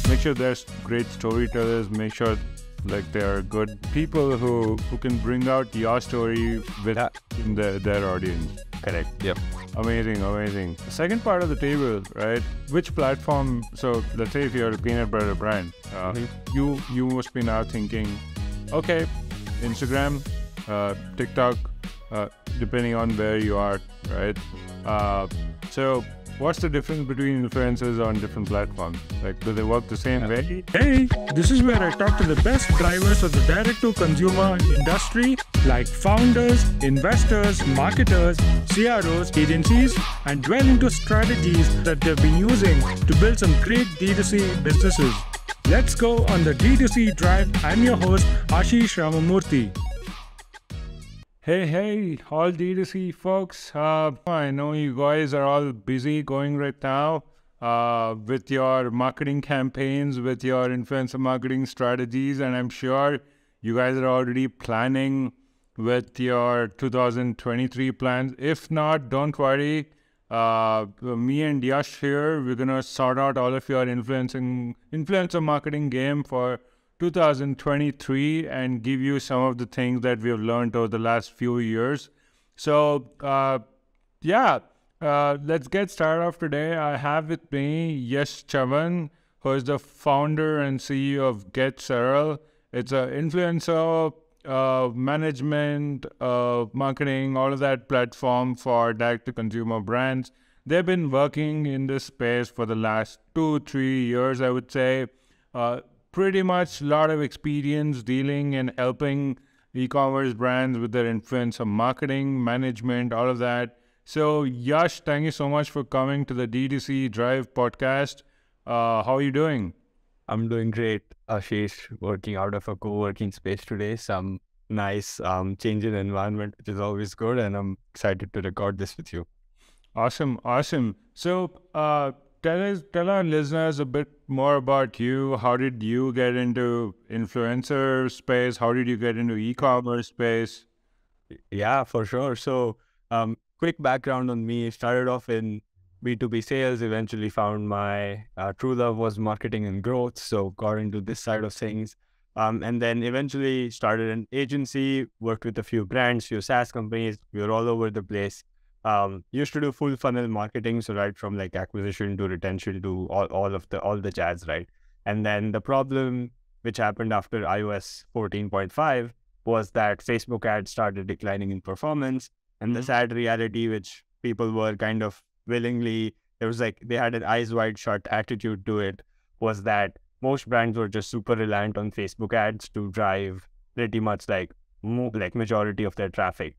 Make sure there's great storytellers. Make sure like there are good people who can bring out your story within their audience. Correct. Yep. Amazing. Second part of the table, right? Which platform? So let's say if you're a peanut butter brand, you must be now thinking, okay, Instagram, TikTok, depending on where you are, right? So what's the difference between influencers on different platforms? Like, do they work the same way? Hey, this is where I talk to the best drivers of the direct-to-consumer industry, like founders, investors, marketers, CROs, agencies, and dwell into strategies that they've been using to build some great D2C businesses. Let's go on the D2C Drive. I'm your host, Ashish Ramamurthy. Hey, all D2C folks. I know you guys are all busy going right now with your marketing campaigns, with your influencer marketing strategies, and I'm sure you guys are already planning with your 2023 plans. If not, don't worry. Me and Yash here, we're going to sort out all of your influencer marketing game for 2023 and give you some of the things that we have learned over the last few years. So, let's get started off today. I have with me Yash Chavan, who is the founder and CEO of Saral. It's an influencer management, marketing, all of that platform for direct-to-consumer brands. They've been working in this space for the last 2-3 years, I would say. Pretty much a lot of experience dealing and helping e-commerce brands with their influencer marketing, management, all of that. So Yash, thank you so much for coming to the DTC Drive podcast. How are you doing? I'm doing great, Ashish. Working out of a co-working space today. Some nice change in environment, which is always good. And I'm excited to record this with you. Awesome. So tell our listeners a bit more about you. How did you get into influencer space? How did you get into e-commerce space? Yeah, for sure. So quick background on me. Started off in B2B sales, eventually found my true love was marketing and growth. So got into this side of things. And then eventually started an agency, worked with a few brands, few SaaS companies. We were all over the place. Used to do full funnel marketing, so right from like acquisition to retention to all the jazz, right? And then the problem which happened after iOS 14.5 was that Facebook ads started declining in performance, and the sad reality, which people were kind of willingly, it was like they had an eyes wide shut attitude to it, was that most brands were just super reliant on Facebook ads to drive pretty much like majority of their traffic.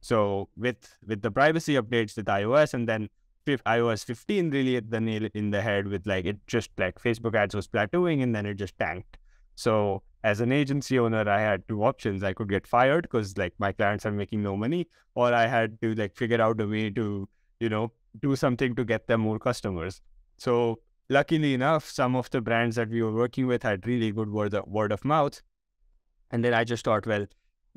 So with the privacy updates with iOS, and then iOS 15 really hit the nail in the head with like, it just like Facebook ads was plateauing and then it just tanked. So as an agency owner, I had two options. I could get fired because like my clients are making no money, or I had to like figure out a way to, do something to get them more customers. So luckily enough, some of the brands that we were working with had really good word of mouth. And then I just thought, well,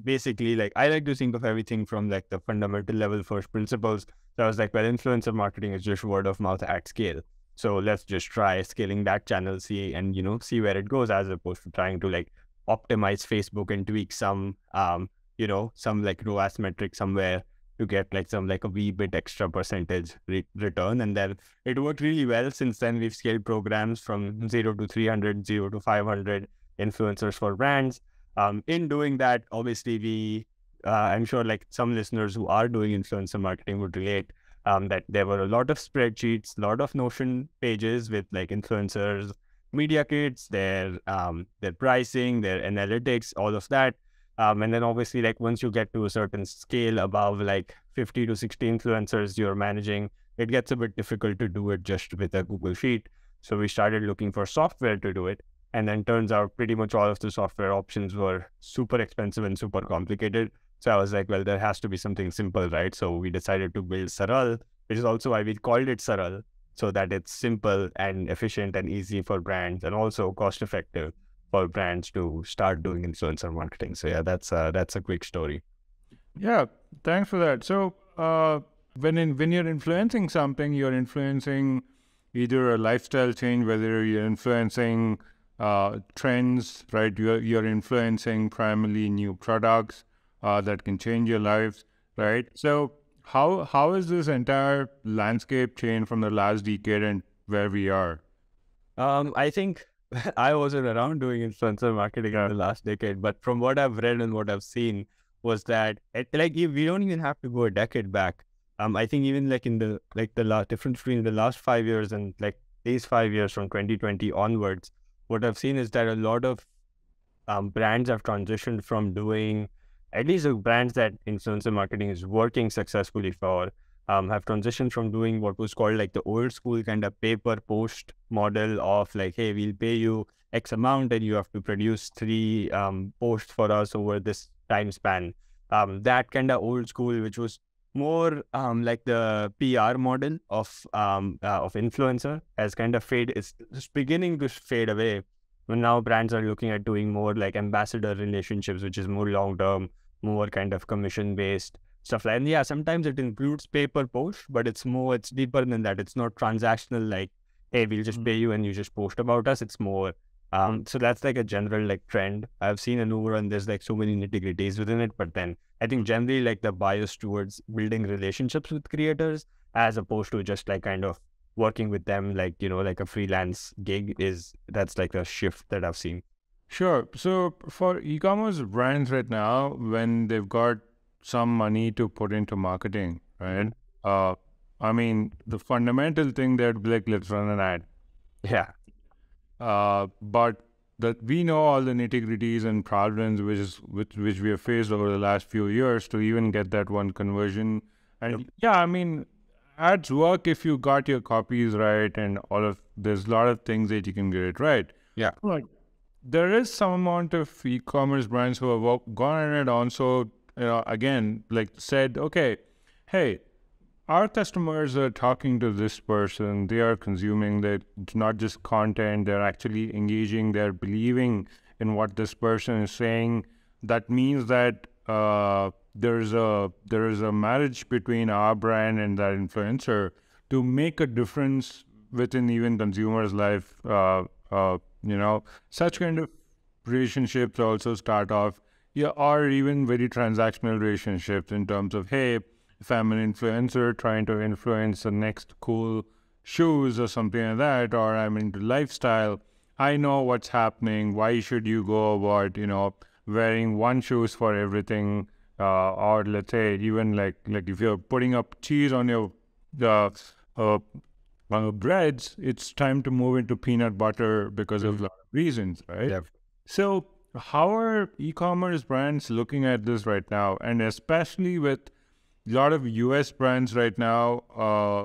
basically, like I like to think of everything from like the fundamental level first principles. So I was like, well, influencer marketing is just word of mouth at scale. So let's just try scaling that channel, see where it goes, as opposed to trying to like optimize Facebook and tweak some, some like ROAS metric somewhere to get like some like a wee bit extra percentage return. And then it worked really well. Since then, we've scaled programs from 0 to 300, 0 to 500 influencers for brands. In doing that, obviously, I'm sure like some listeners who are doing influencer marketing would relate that there were a lot of spreadsheets, a lot of Notion pages with like influencers, media kits, their pricing, their analytics, all of that. And then obviously, like once you get to a certain scale above like 50 to 60 influencers you're managing, it gets a bit difficult to do it just with a Google Sheet. So we started looking for software to do it. And then turns out pretty much all of the software options were super expensive and super complicated. So I was like, well, there has to be something simple, right? So we decided to build Saral, which is also why we called it Saral, so that it's simple and efficient and easy for brands, and also cost effective for brands to start doing influencer marketing. So yeah, that's a quick story. Yeah, thanks for that. So when you're influencing something, you're influencing either a lifestyle change, whether you're influencing trends, right? You're influencing primarily new products that can change your lives, right? So how is this entire landscape changed from the last decade and where we are? I think I wasn't around doing influencer marketing in the last decade, but from what I've read and what I've seen was that we don't even have to go a decade back. I think even like in the difference between the last 5 years and like these 5 years from 2020 onwards, what I've seen is that a lot of brands have transitioned from doing, at least the brands that influencer marketing is working successfully for, have transitioned from doing what was called like the old school kind of paper post model of like, hey, we'll pay you X amount and you have to produce 3 posts for us over this time span. That kind of old school, which was more like the PR model of influencer, has kind of it's just beginning to fade away. But now brands are looking at doing more like ambassador relationships, which is more long term, more kind of commission based stuff like. And yeah, sometimes it includes paper post, but it's deeper than that. It's not transactional like, hey, we'll just pay you and you just post about us. It's more so that's like a general like trend I've seen an over, and there's like so many nitty-gritties within it. But then I think generally like the bias towards building relationships with creators as opposed to just like kind of working with them like, like a freelance gig, that's like a shift that I've seen. Sure. So for e-commerce brands right now, when they've got some money to put into marketing, right? I mean, the fundamental thing that like, let's run an ad. Yeah. But that we know all the nitty-gritties and problems which we have faced over the last few years to even get that one conversion. And yeah, I mean, ads work if you got your copies right and there's a lot of things that you can get it right. Yeah. Like, there is some amount of e-commerce brands who have gone in and also, again, like said, okay, hey, our customers are talking to this person, they are consuming that, not just content, they're actually engaging, they're believing in what this person is saying. That means that there is a marriage between our brand and that influencer to make a difference within even consumers' life. Such kind of relationships also start off, or even very transactional relationships in terms of, hey, if I'm an influencer trying to influence the next cool shoes or something like that, or I'm into lifestyle, I know what's happening. Why should you go about, wearing one shoes for everything? Or let's say even like if you're putting up cheese on your breads, it's time to move into peanut butter because of a lot of reasons, right? Yeah. So how are e-commerce brands looking at this right now? And especially with a lot of US brands right now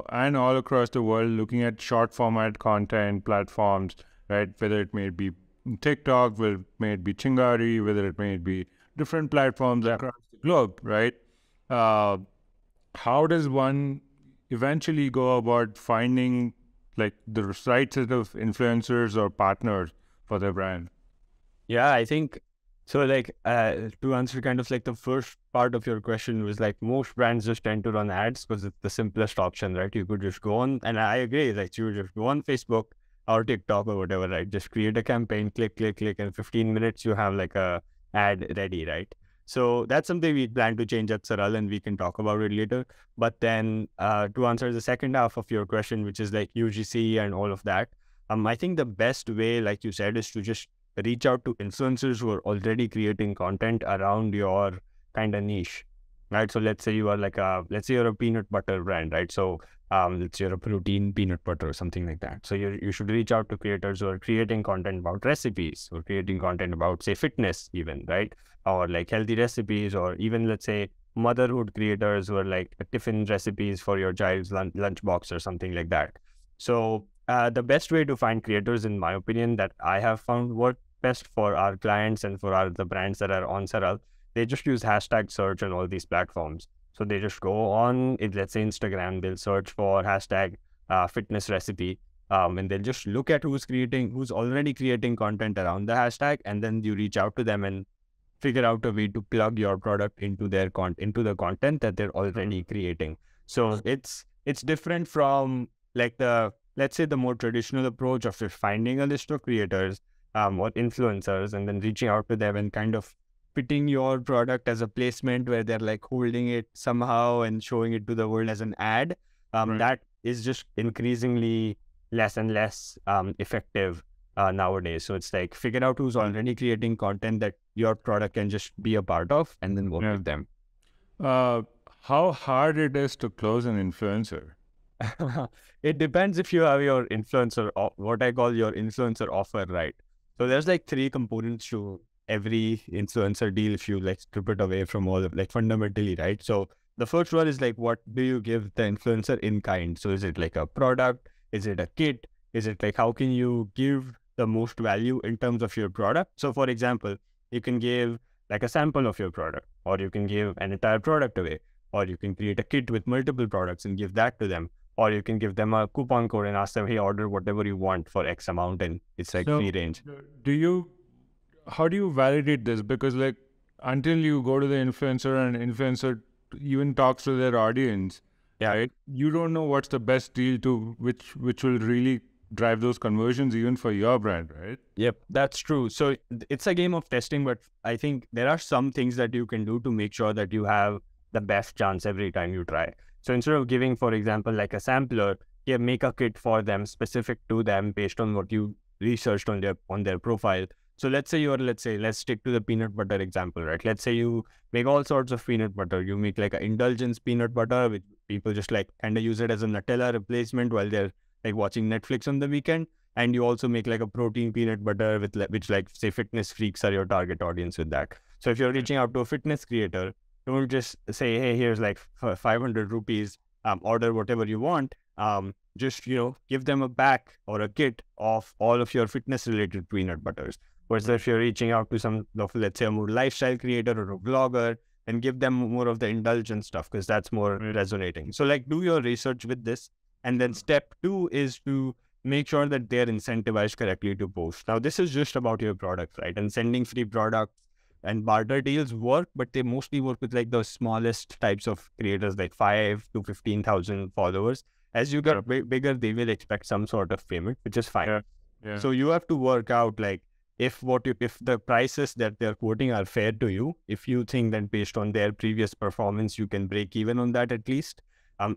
and all across the world looking at short format content platforms, right? Whether it may be TikTok, whether it may be Chingari, whether it may be different platforms across the globe, right? How does one eventually go about finding like the right set of influencers or partners for their brand? Yeah, I think so. Like to answer kind of like the first part of your question was like most brands just tend to run ads because it's the simplest option, right? You could just go on, and I agree, like you would just go on Facebook or TikTok or whatever, right? Just create a campaign, click, and 15 minutes you have like a ad ready, right? So that's something we plan to change at Saral, and we can talk about it later. But then to answer the second half of your question, which is like UGC and all of that, I think the best way, like you said, is to just reach out to influencers who are already creating content around your kind of niche, right? So let's say you are let's say you're a peanut butter brand, right? So let's say you're a protein peanut butter or something like that. So you should reach out to creators who are creating content about recipes or creating content about, say, fitness even, right? Or like healthy recipes, or even let's say motherhood creators who are like tiffin recipes for your child's lunchbox or something like that. So the best way to find creators, in my opinion, that I have found work best for our clients and for the brands that are on Saral, they just use hashtag search on all these platforms. So they just go on, let's say Instagram, they'll search for hashtag fitness recipe, and they'll just look at who's already creating content around the hashtag, and then you reach out to them and figure out a way to plug your product into their into the content that they're already creating. So it's different from like the let's say the more traditional approach of just finding a list of creators or influencers and then reaching out to them and kind of fitting your product as a placement where they're like holding it somehow and showing it to the world as an ad, that is just increasingly less and less effective nowadays. So it's like figure out who's already creating content that your product can just be a part of and then work with them. How hard it is to close an influencer? It depends if you have your influencer, what I call your influencer offer, right? So there's like 3 components to every influencer deal if you like strip it away from all of like fundamentally, right? So the first one is like, what do you give the influencer in kind? So is it like a product? Is it a kit? Is it like, how can you give the most value in terms of your product? So for example, you can give like a sample of your product, or you can give an entire product away, or you can create a kit with multiple products and give that to them, or you can give them a coupon code and ask them, hey, order whatever you want for X amount, and it's like free range. How do you validate this? Because like until you go to the influencer and influencer even talks to their audience, right? You don't know what's the best deal to which will really drive those conversions even for your brand, right? Yep, that's true. So it's a game of testing, but I think there are some things that you can do to make sure that you have the best chance every time you try. So instead of giving, for example, like a sampler, make a kit for them specific to them based on what you researched on their profile. So let's stick to the peanut butter example, right? Let's say you make all sorts of peanut butter. You make like an indulgence peanut butter, which people just like kind of use it as a Nutella replacement while they're like watching Netflix on the weekend. And you also make like a protein peanut butter with which like say fitness freaks are your target audience with that. So if you're reaching out to a fitness creator, don't just say, hey, here's like 500 rupees, order whatever you want. Just, give them a pack or a kit of all of your fitness related peanut butters. Whereas if you're reaching out to some, let's say a more lifestyle creator or a vlogger, and give them more of the indulgent stuff because that's more resonating. So like do your research with this. And then step 2 is to make sure that they're incentivized correctly to post. Now, this is just about your product, right? And sending free products and barter deals work, but they mostly work with like the smallest types of creators, like 5 to 15,000 followers. As you get bigger, they will expect some sort of payment, which is fine. Yeah. So you have to work out like if the prices that they're quoting are fair to you, if you think that based on their previous performance, you can break even on that at least.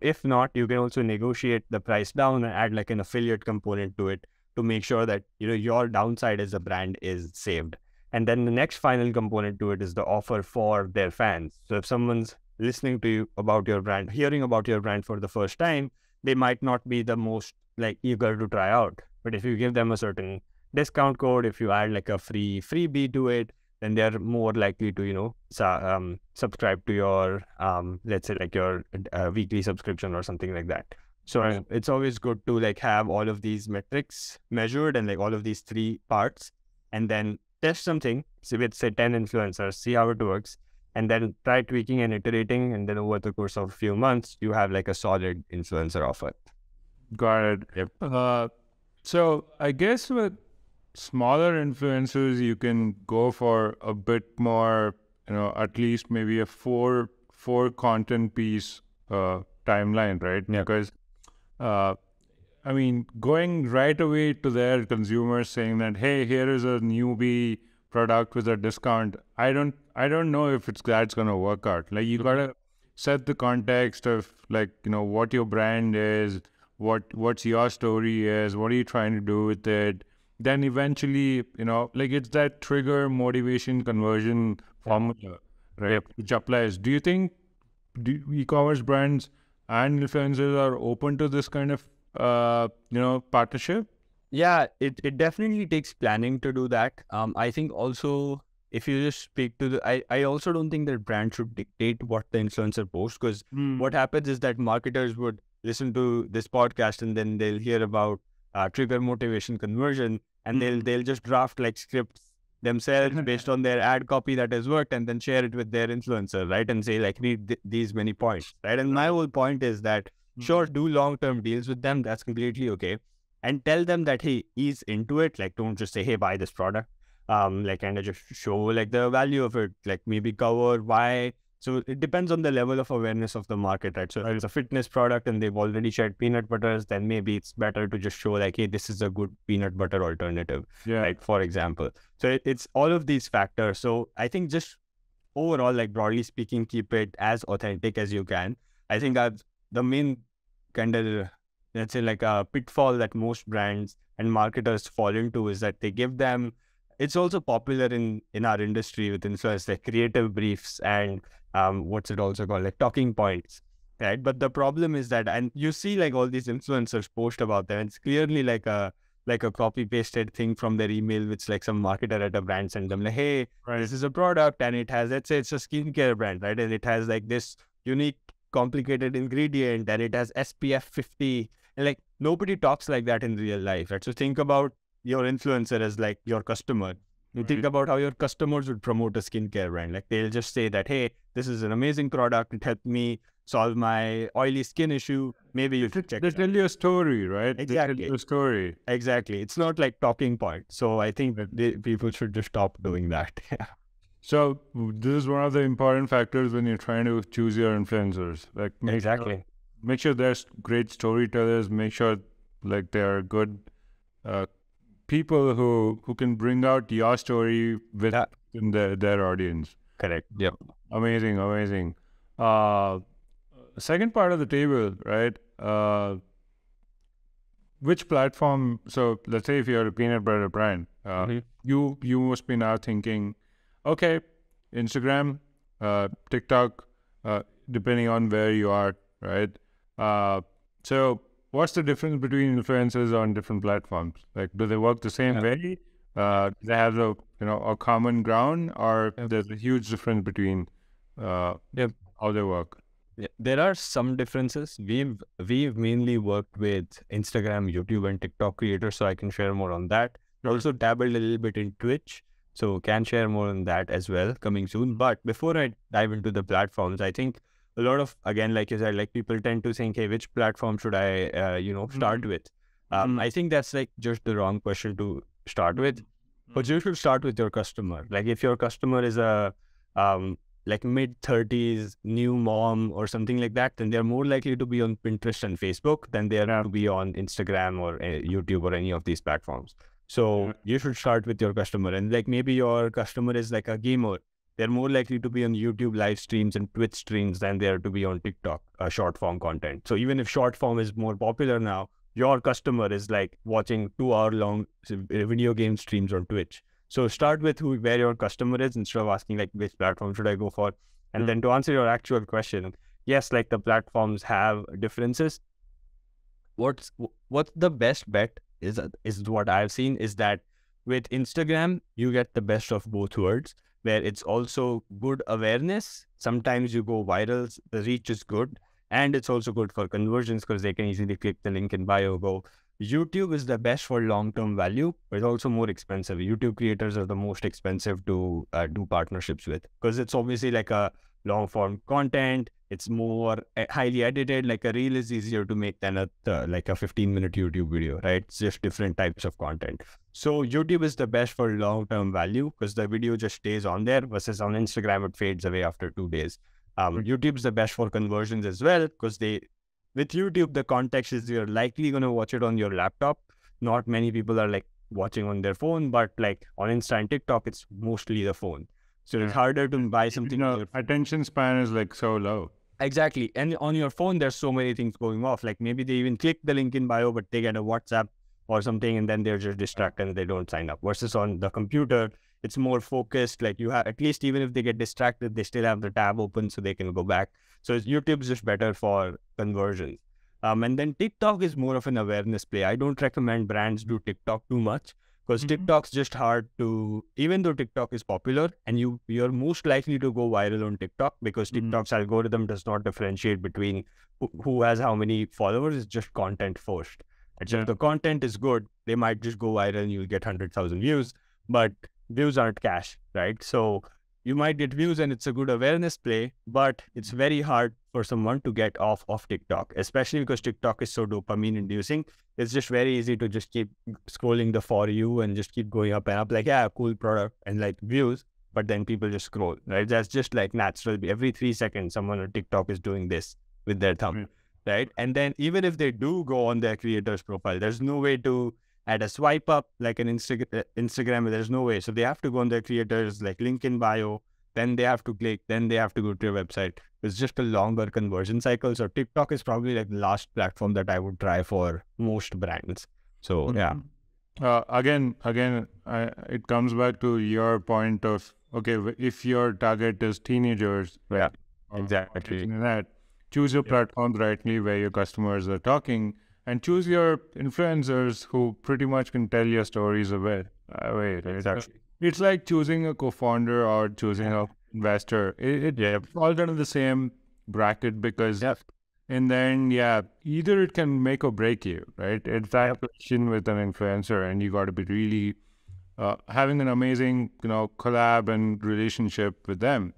If not, you can also negotiate the price down and add like an affiliate component to it to make sure that your downside as a brand is saved. And then the next final component to it is the offer for their fans. So if someone's listening to you about your brand, hearing about your brand for the first time, they might not be the most like eager to try out. But if you give them a certain discount code, if you add like a freebie to it, then they're more likely to, subscribe to your, let's say like your weekly subscription or something like that. So it's always good to like have all of these metrics measured and like all of these 3 parts, and then test something with say 10 influencers, see how it works, and then try tweaking and iterating. And then over the course of a few months, you have like a solid influencer offer. Got it. Yep. So I guess with smaller influencers, you can go for a bit more, at least maybe a four content piece timeline, right? Yeah. Because, going right away to their consumers saying that, hey, here is a newbie product with a discount. I don't know if that's gonna work out. Like you gotta set the context of like what your brand is, what's your story is, what are you trying to do with it. Then eventually, like it's that trigger, motivation, conversion formula, right? Yep. Which applies. Do you think e-commerce brands and influencers are open to this kind of, partnership? Yeah, it definitely takes planning to do that. I think also if you just speak to I also don't think that brands should dictate what the influencer posts, because what happens is that marketers would listen to this podcast and then they'll hear about trigger, motivation, conversion, and they'll just draft like scripts themselves based on their ad copy that has worked, and then share it with their influencer, right? And say like, read these many points, right? And my whole point is that sure, do long-term deals with them. That's completely okay. And tell them that, hey, he's into it. Like, don't just say, hey, buy this product. Like kind of just show like the value of it. Like maybe cover why So it depends on the level of awareness of the market, right? So if it's a fitness product and they've already shared peanut butters, then maybe it's better to just show like, hey, this is a good peanut butter alternative, right? For example. So it's all of these factors. So I think just overall, like broadly speaking, keep it as authentic as you can. I think the main kind of, let's say like a pitfall that most brands and marketers fall into is that they give them, it's also popular in our industry with influence, like creative briefs and what's it also called, like talking points, right? But the problem is that, and you see like all these influencers post about them, it's clearly like a copy pasted thing from their email, which like some marketer at a brand sent them like, hey, this is a product and it has, let's say it's a skincare brand, right? And it has like this unique complicated ingredient and it has SPF 50. And like nobody talks like that in real life, right? So think about your influencer as like your customer. You think about how your customers would promote a skincare brand. Like they'll just say that, hey, this is an amazing product. It helped me solve my oily skin issue. Maybe you should check it out. They tell you a story, right? Exactly. They tell you a story. Exactly. It's not like talking points. So I think that people should just stop doing that. So this is one of the important factors when you're trying to choose your influencers. Like make sure there's great storytellers. Make sure like they are good people who can bring out your story within their audience. Correct. Yep. Amazing. Second part of the table, right? Which platform? So let's say if you're a peanut butter brand, you must be now thinking, okay, Instagram, TikTok, depending on where you are, right? So what's the difference between influencers on different platforms? Like, do they work the same way? Do they have a common ground, or there's a huge difference between how they work? Yeah, there are some differences. We've mainly worked with Instagram, YouTube, and TikTok creators, so I can share more on that. We also dabbled a little bit in Twitch, so can share more on that as well coming soon. But before I dive into the platforms, I think a lot of, again, like you said, like people tend to think, hey, which platform should I, start with? I think that's like just the wrong question to start with. But you should start with your customer. Like if your customer is a like mid-30s new mom or something like that, then they're more likely to be on Pinterest and Facebook than they are to be on Instagram or YouTube or any of these platforms. So you should start with your customer. And like maybe your customer is like a gamer. They're more likely to be on YouTube live streams and Twitch streams than they are to be on TikTok short form content. So even if short form is more popular now, your customer is like watching 2-hour-long video game streams on Twitch. So start with where your customer is instead of asking like which platform should I go for. And then to answer your actual question, yes, like the platforms have differences. What's the best bet is what I've seen is that with Instagram, you get the best of both worlds, where it's also good awareness. Sometimes you go viral, the reach is good, and it's also good for conversions because they can easily click the link in bio, go. YouTube is the best for long-term value, but it's also more expensive. YouTube creators are the most expensive to do partnerships with because it's obviously like a long-form content. It's more highly edited. Like a reel is easier to make than a 15-minute YouTube video, right? It's just different types of content. So YouTube is the best for long-term value because the video just stays on there versus on Instagram, it fades away after 2 days. YouTube is the best for conversions as well because with YouTube, the context is you're likely going to watch it on your laptop. Not many people are like watching on their phone, but like on Insta and TikTok, it's mostly the phone. So it's harder to buy something. Attention span is like so low. Exactly. And on your phone, there's so many things going off. Like maybe they even click the link in bio, but they get a WhatsApp or something, and then they're just distracted and they don't sign up. Versus on the computer, it's more focused. Like you have, at least even if they get distracted, they still have the tab open so they can go back. So YouTube is just better for conversions. And then TikTok is more of an awareness play. I don't recommend brands do TikTok too much because TikTok's just hard to, even though TikTok is popular and you're most likely to go viral on TikTok because TikTok's algorithm does not differentiate between who has how many followers. It's just content first. And so if the content is good, they might just go viral and you'll get 100,000 views, but views aren't cash, right? So you might get views and it's a good awareness play, but it's very hard for someone to get off of TikTok, especially because TikTok is so dopamine inducing. It's just very easy to just keep scrolling the For You and just keep going up and up like, yeah, cool product and like views, but then people just scroll, right? That's just like natural. Every 3 seconds, someone on TikTok is doing this with their thumb, right? And then even if they do go on their creator's profile, there's no way to add a swipe up like an Instagram. There's no way. So they have to go on their creators, like link in bio, then they have to click, then they have to go to your website. It's just a longer conversion cycle. So TikTok is probably like the last platform that I would try for most brands. So yeah. Again, it comes back to your point of, okay, if your target is teenagers, right? Yeah, exactly. That, choose your platforms rightly where your customers are talking, and choose your influencers who pretty much can tell your stories away. Right? Exactly. It's like choosing a co-founder or choosing an investor. It's all under the same bracket because in the end, either it can make or break you, right? It's that question with an influencer, and you got to be really having an amazing, collab and relationship with them.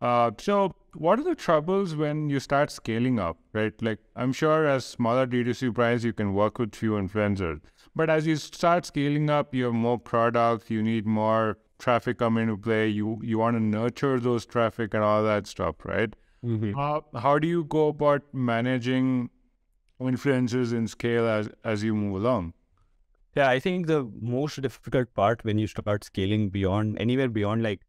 So what are the troubles when you start scaling up, right? Like, I'm sure as smaller D2C brands, you can work with few influencers. But as you start scaling up, you have more products, you need more traffic come into play, you want to nurture those traffic and all that stuff, right? How do you go about managing influencers in scale as you move along? Yeah, I think the most difficult part when you start scaling anywhere beyond like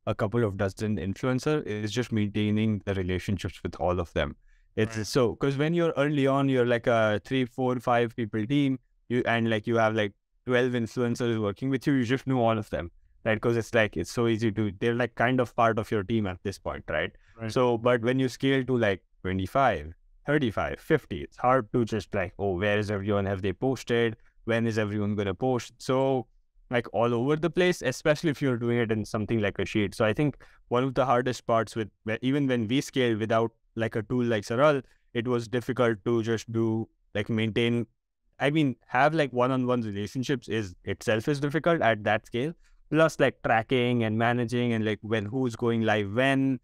a couple of dozen influencer is just maintaining the relationships with all of them. It's so, because when you're early on, you're like a 3, 4, 5 people team, you have like 12 influencers working with you, you just know all of them, right? Because it's so easy they're like kind of part of your team at this point, right? So, but when you scale to like 25, 35, 50, it's hard to just like, oh, where is everyone? Have they posted? When is everyone going to post? So like all over the place, especially if you're doing it in something like a sheet. So I think one of the hardest parts even when we scale without like a tool like Saral, it was difficult to just have like one-on-one relationships itself is difficult at that scale. Plus like tracking and managing and like who's going live when,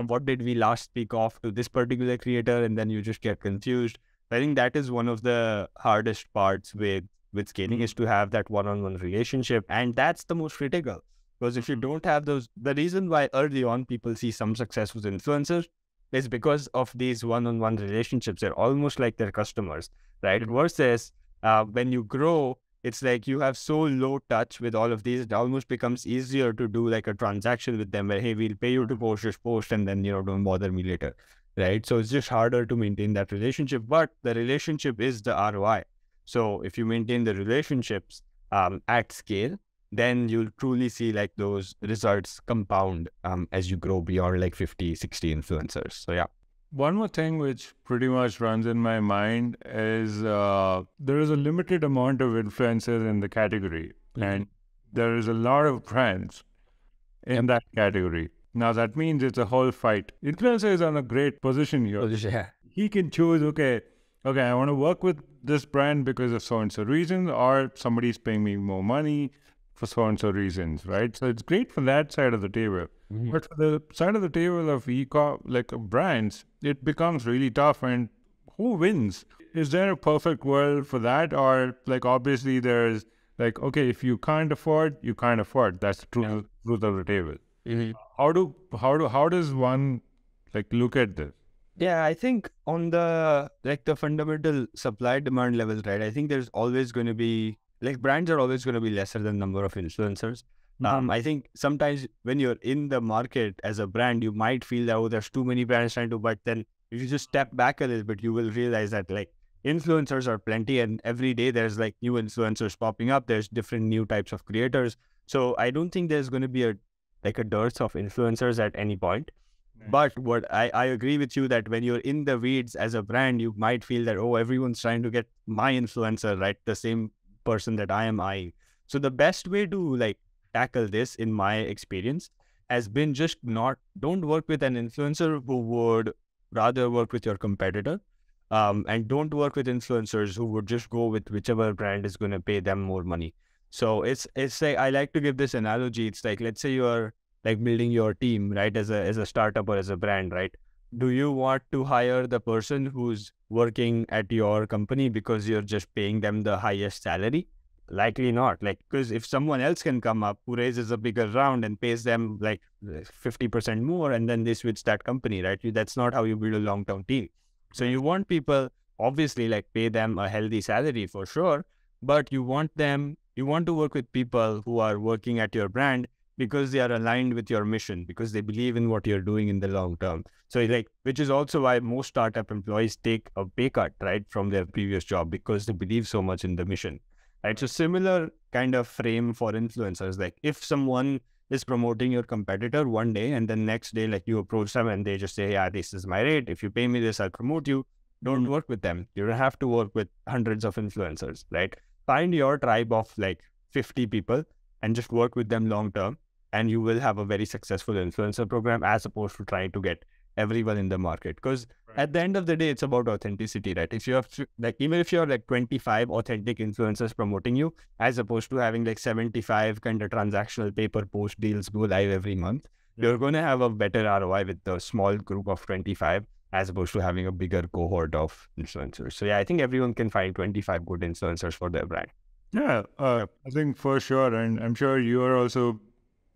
what did we last speak of to this particular creator, and then you just get confused. I think that is one of the hardest parts with scaling is to have that one-on-one relationship. And that's the most critical, because if you don't have those, the reason why early on people see some success with influencers is because of these one-on-one relationships. They're almost like their customers, right? Versus when you grow, it's like you have so low touch with all of these, it almost becomes easier to do like a transaction with them where, hey, we'll pay you to post, just post, and then, don't bother me later, right? So it's just harder to maintain that relationship, but the relationship is the ROI. So if you maintain the relationships at scale, then you'll truly see like those results compound as you grow beyond like 50, 60 influencers. So yeah. One more thing which pretty much runs in my mind is there is a limited amount of influencers in the category, and there is a lot of brands in that category. Now that means it's a whole fight. Influencer is on a great position here. He can choose, okay, I want to work with this brand because of so-and-so reasons, or somebody's paying me more money for so-and-so reasons, right? So it's great for that side of the table. But for the side of the table of brands, it becomes really tough. And who wins? Is there a perfect world for that? Or like, obviously there's like, okay, if you can't afford, you can't afford. That's the truth of the table. How does one like look at this? Yeah, I think on the fundamental supply demand levels, right? I think there's always going to be like brands are always going to be lesser than number of influencers. I think sometimes when you're in the market as a brand, you might feel that, oh, there's too many brands trying to, but then if you just step back a little bit, you will realize that like influencers are plenty, and every day there's like new influencers popping up. There's different new types of creators. So I don't think there's going to be a dearth of influencers at any point. But what I agree with you that when you're in the weeds as a brand, you might feel that, oh, everyone's trying to get my influencer, right? The same person that I am eyeing. So the best way to like tackle this, in my experience, has been just don't work with an influencer who would rather work with your competitor. And don't work with influencers who would just go with whichever brand is going to pay them more money. So it's like, I like to give this analogy. It's like, let's say you're like building your team, right? As a startup or as a brand, right? Do you want to hire the person who's working at your company because you're just paying them the highest salary? likely not. Like, because if someone else can come up who raises a bigger round and pays them like 50% more, and then they switch that company, right? That's not how you build a long-term team. So you want people, obviously, like pay them a healthy salary for sure, but you want to work with people who are working at your brand because they are aligned with your mission, because they believe in what you're doing in the long term. So like, which is also why most startup employees take a pay cut, right, from their previous job, because they believe so much in the mission, right? So similar kind of frame for influencers. Like if someone is promoting your competitor one day and then next day, like you approach them and they just say, yeah, this is my rate. If you pay me this, I'll promote you. Don't work with them. You don't have to work with hundreds of influencers, right? Find your tribe of like 50 people and just work with them long term. And you will have a very successful influencer program, as opposed to trying to get everyone in the market. Because at the end of the day, it's about authenticity, right? If you have like, even if you're like 25 authentic influencers promoting you, as opposed to having like 75 kind of transactional paper post deals go live every month, you're going to have a better ROI with the small group of 25, as opposed to having a bigger cohort of influencers. So yeah, I think everyone can find 25 good influencers for their brand. Yeah, I think for sure. And I'm sure you are also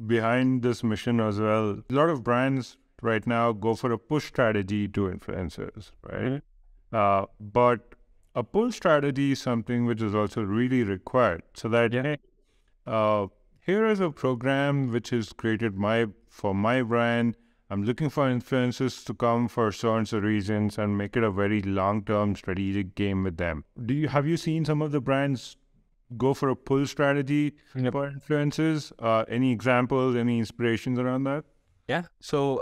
behind this mission as well. A lot of brands right now go for a push strategy to influencers, right? But a pull strategy is something which is also really required. So that here is a program which is created for my brand. I'm looking for influencers to come for certain reasons and make it a very long-term strategic game with them. Have you seen some of the brands go for a pull strategy for influencers? Any examples, any inspirations around that? Yeah. So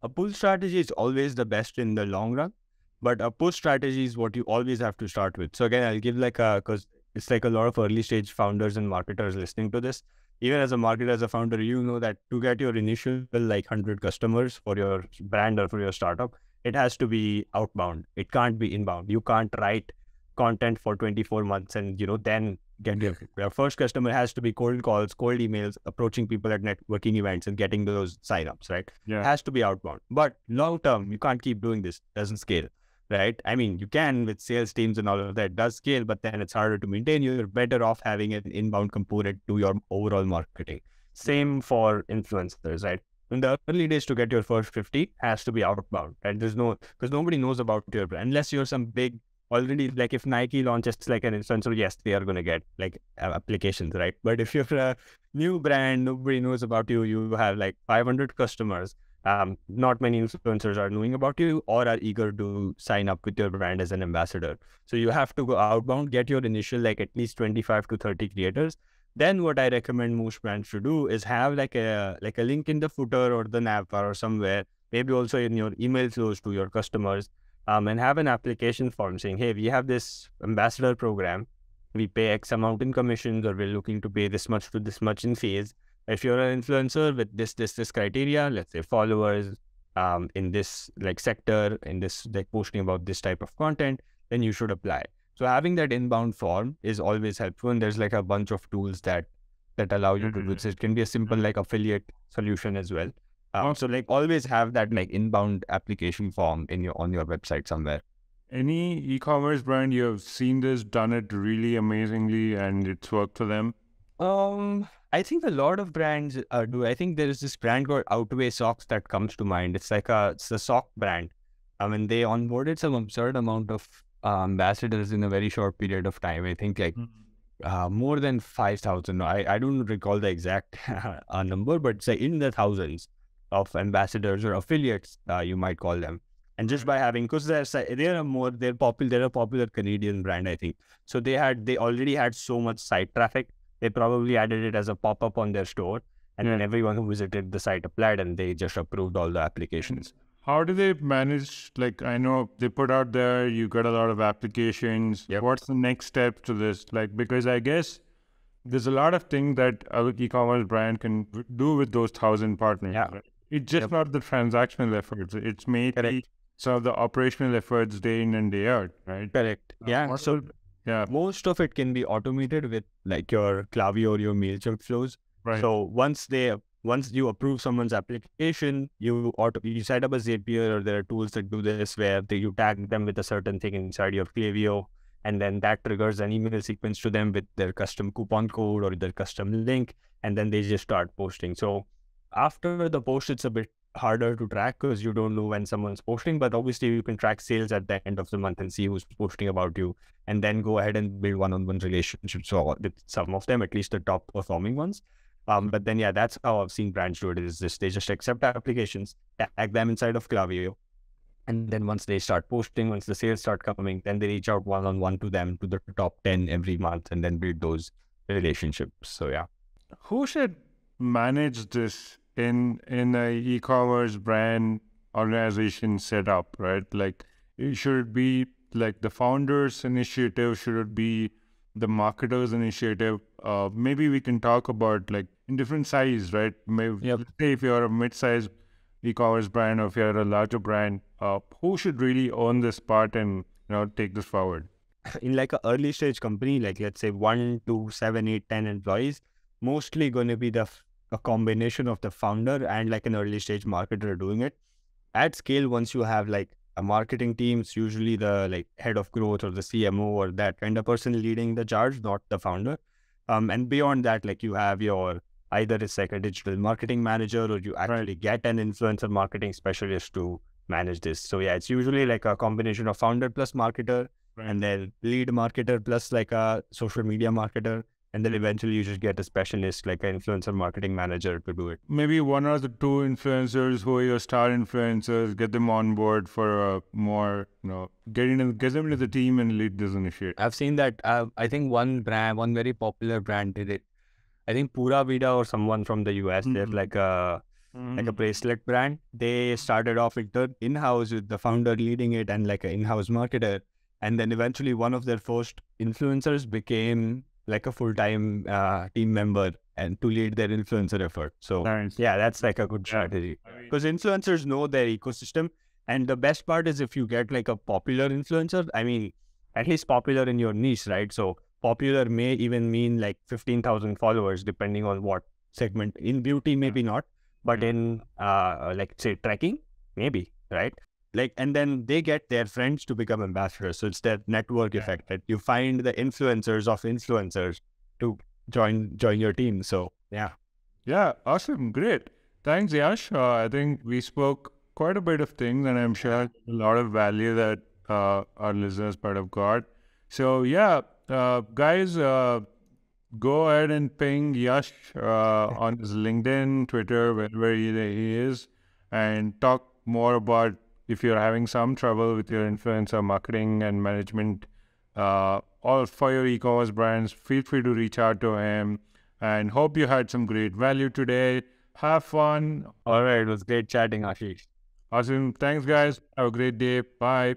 a pull strategy is always the best in the long run, but a push strategy is what you always have to start with. So again, I'll give like because it's like a lot of early stage founders and marketers listening to this. Even as a marketer, as a founder, you know that to get your initial like 100 customers for your brand or for your startup, it has to be outbound. It can't be inbound. You can't write content for 24 months and, then get your first customer. Has to be cold calls, cold emails, approaching people at networking events and getting those signups, right? Yeah. It has to be outbound. But long term, you can't keep doing this. It doesn't scale, right? I mean, you can with sales teams and all of that, it does scale, but then it's harder to maintain. You're better off having an inbound component to your overall marketing. Same for influencers, right? In the early days, to get your first 50 has to be outbound, right? Because nobody knows about your brand unless you're some big already, like if Nike launches like an influencer, yes, they are going to get like applications, right? But if you're a new brand, nobody knows about you, you have like 500 customers, not many influencers are knowing about you or are eager to sign up with your brand as an ambassador. So you have to go outbound, get your initial like at least 25 to 30 creators. Then what I recommend most brands to do is have like a link in the footer or the navbar or somewhere, maybe also in your email flows to your customers, and have an application form saying, hey, we have this ambassador program. We pay X amount in commissions, or we're looking to pay this much to this much in fees. If you're an influencer with this criteria, let's say followers, in this like sector, in this like posting about this type of content, then you should apply. So having that inbound form is always helpful. And there's like a bunch of tools that allow you to do this. It can be a simple like affiliate solution as well. So like always have that like inbound application form on your website somewhere. Any e-commerce brand you have seen this, done it really amazingly and it's worked for them? I think a lot of brands do. I think there is this brand called Outweigh Socks that comes to mind. It's a sock brand. I mean, they onboarded some absurd amount of ambassadors in a very short period of time. I think like more than 5,000. I don't recall the exact number, but it's in the thousands of ambassadors or affiliates, you might call them. And just by having, because they're a popular Canadian brand, I think. So they already had so much site traffic. They probably added it as a pop-up on their store, and then everyone who visited the site applied, and they just approved all the applications. How do they manage? Like, I know they put out there, you got a lot of applications. Yep. What's the next step to this? Like, because I guess there's a lot of things that other e-commerce brand can do with those 1,000 partners. Yeah. Right? It's just not the transactional efforts. It's mainly some of the operational efforts day in and day out, right? Correct. Yeah. So most of it can be automated with like your Klaviyo or your MailChimp flows. Right. So once you approve someone's application, you set up a Zapier, or there are tools that do this where you tag them with a certain thing inside your Klaviyo, and then that triggers an email sequence to them with their custom coupon code or their custom link, and then they just start posting. So after the post, it's a bit harder to track because you don't know when someone's posting, but obviously you can track sales at the end of the month and see who's posting about you, and then go ahead and build one-on-one relationships with some of them, at least the top performing ones. But then, yeah, that's how I've seen brands do it, is this: they just accept applications, tag them inside of Klaviyo, and then once they start posting, once the sales start coming, then they reach out one-on-one to them, to the top 10 every month, and then build those relationships. So yeah. Who should manage this in a e-commerce brand organization setup, right? Like, should it be like the founders initiative? Should it be the marketers initiative? Maybe we can talk about like in different size, right? Maybe let's say if you're a mid-size e-commerce brand or if you're a larger brand, who should really own this part and take this forward? In like an early stage company, like let's say 1 to 7, 8, 10 employees, mostly going to be a combination of the founder and like an early stage marketer doing it. At scale, once you have like a marketing team, it's usually the like head of growth or the CMO or that kind of person leading the charge, not the founder. And beyond that, like you have your, either it's like a digital marketing manager or you actually get an influencer marketing specialist to manage this. So yeah, it's usually like a combination of founder plus marketer, and then lead marketer plus like a social media marketer. And then eventually you just get a specialist like an influencer marketing manager to do it. Maybe one or the two influencers who are your star influencers, get them on board for more, get them into the team and lead this initiative. I've seen that. I think one very popular brand did it. I think Pura Vida or someone from the US, they're like a bracelet brand. They started off in-house with the founder leading it and like an in-house marketer. And then eventually one of their first influencers became like a full-time team member and to lead their influencer effort. So yeah, that's like a good strategy because influencers know their ecosystem. And the best part is if you get like a popular influencer, I mean, at least popular in your niche, right? So popular may even mean like 15,000 followers, depending on what segment. In beauty, maybe not, but in like say trekking, maybe, right? Like, and then they get their friends to become ambassadors. So it's that network effect that you find the influencers of influencers to join your team. So yeah. Yeah, awesome. Great. Thanks, Yash. I think we spoke quite a bit of things and I'm sure a lot of value that our listeners might have got. So yeah, guys, go ahead and ping Yash on his LinkedIn, Twitter, wherever he is, and talk more about if you're having some trouble with your influencer marketing and management, or for your e-commerce brands, feel free to reach out to him. And hope you had some great value today. Have fun. All right. It was great chatting, Ashish. Awesome. Thanks, guys. Have a great day. Bye.